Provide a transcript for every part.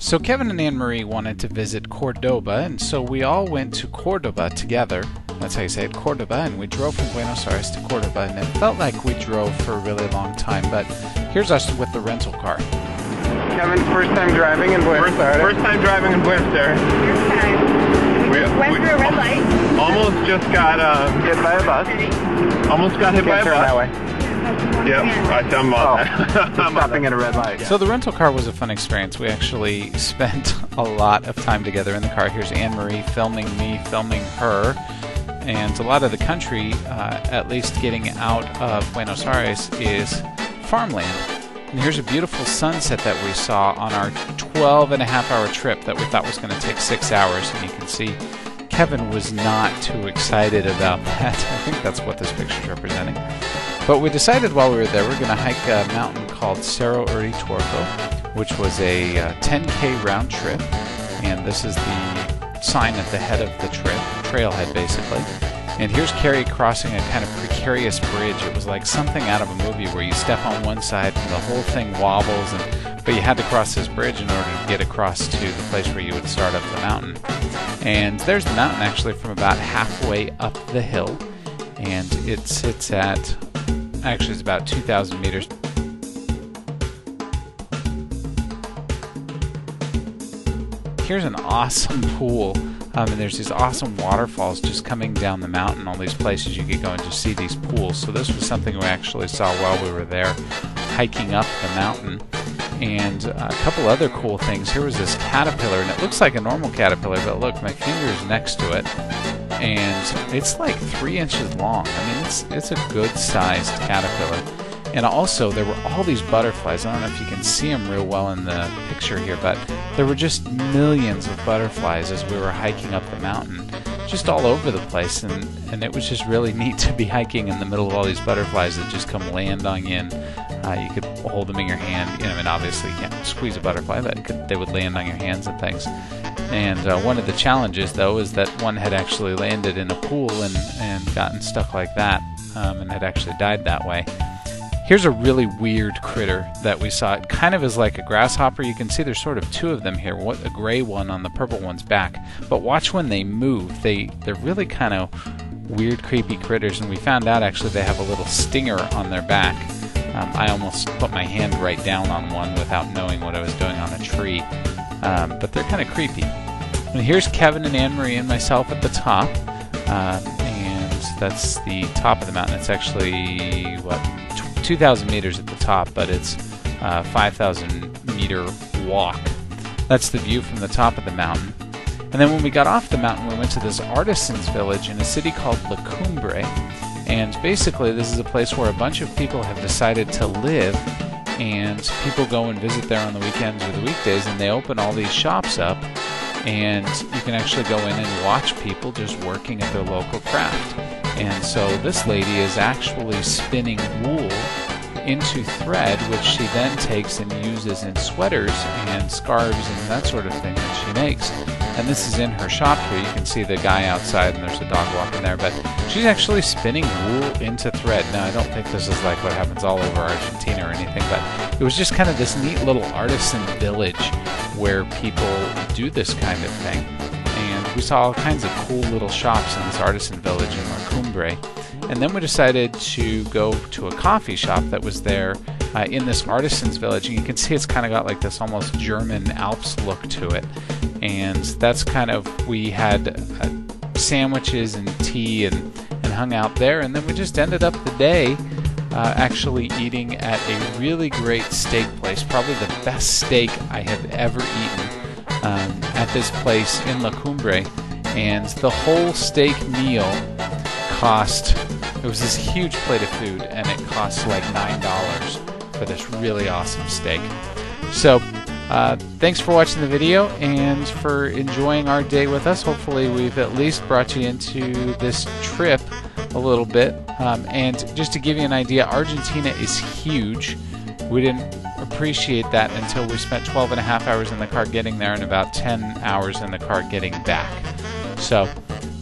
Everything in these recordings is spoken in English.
So Kevin and Anne Marie wanted to visit Cordoba, and so we all went to Cordoba together. That's how you say it, Cordoba, and we drove from Buenos Aires to Cordoba, and it felt like we drove for a really long time, but here's us with the rental car. Kevin's first time driving in Buenos Aires. First time driving in Buenos Aires. First time. We went through a red light. Almost just got Hit by a bus. almost got hit by a Turn bus. that way. Yep, I'm on that. Stopping at a red light. So the rental car was a fun experience. We actually spent a lot of time together in the car. Here's Anne Marie filming me, filming her, and a lot of the country, at least getting out of Buenos Aires, is farmland. And here's a beautiful sunset that we saw on our 12-and-a-half-hour trip that we thought was going to take 6 hours, and you can see Kevin was not too excited about that. I think that's what this picture's representing. But we decided while we were there, we're going to hike a mountain called Cerro Uritorco, which was a 10K round trip. And this is the sign at the head of the trailhead basically. And here's Carrie crossing a kind of precarious bridge. It was like something out of a movie where you step on one side and the whole thing wobbles, but you had to cross this bridge in order to get across to the place where you would start up the mountain. And there's the mountain actually from about halfway up the hill. And it sits at, actually it's about 2,000 meters. Here's an awesome pool. And there's these awesome waterfalls just coming down the mountain. All these places you could go and just see these pools. So this was something we actually saw while we were there hiking up the mountain. And a couple other cool things. Here was this caterpillar, and it looks like a normal caterpillar, but look, my finger is next to it. And it's like 3 inches long. I mean, it's a good-sized caterpillar. And also, there were all these butterflies. I don't know if you can see them real well in the picture here, but there were just millions of butterflies as we were hiking up the mountain, just all over the place. And it was just really neat to be hiking in the middle of all these butterflies that just come land on you. You could hold them in your hand. I mean, obviously you can't squeeze a butterfly, but they would land on your hands and things. And one of the challenges, though, is that one had actually landed in a pool and gotten stuck like that, and had actually died that way. Here's a really weird critter that we saw. It kind of is like a grasshopper. You can see there's sort of two of them here, a gray one on the purple one's back. But watch when they move. They're really kind of weird, creepy critters, and we found out actually they have a little stinger on their back. I almost put my hand right down on one without knowing what I was doing on a tree. But they're kind of creepy. And here's Kevin and Anne Marie and myself at the top. And that's the top of the mountain. It's actually, 2,000 meters at the top, but it's a 5,000 meter walk. That's the view from the top of the mountain. And then when we got off the mountain, we went to this artisans village in a city called La Cumbre. And basically, this is a place where a bunch of people have decided to live, and people go and visit there on the weekends or the weekdays, and they open all these shops up, and you can actually go in and watch people just working at their local craft. And so this lady is actually spinning wool into thread, which she then takes and uses in sweaters and scarves and that sort of thing that she makes. And this is in her shop here. You can see the guy outside, and there's a dog walking there, but she's actually spinning wool into thread. Now, I don't think this is like what happens all over Argentina or anything, but it was just kind of this neat little artisan village where people do this kind of thing. And we saw all kinds of cool little shops in this artisan village in La Cumbre. And then we decided to go to a coffee shop that was there in this artisans village. And you can see it's kind of got like this almost German Alps look to it. And that's kind of, we had sandwiches and tea and hung out there. And then we just ended up the day actually eating at a really great steak place. Probably the best steak I have ever eaten. At this place in La Cumbre, and the whole steak meal cost, it was this huge plate of food, and it cost like $9 for this really awesome steak. So thanks for watching the video and for enjoying our day with us. Hopefully we've at least brought you into this trip a little bit, and just to give you an idea, Argentina is huge. We didn't appreciate that until we spent 12.5 hours in the car getting there and about 10 hours in the car getting back. So,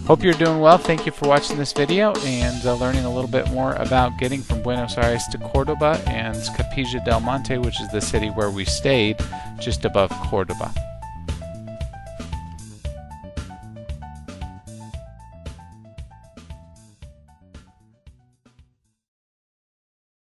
hope you're doing well. Thank you for watching this video and learning a little bit more about getting from Buenos Aires to Cordoba and Capilla del Monte, which is the city where we stayed just above Cordoba.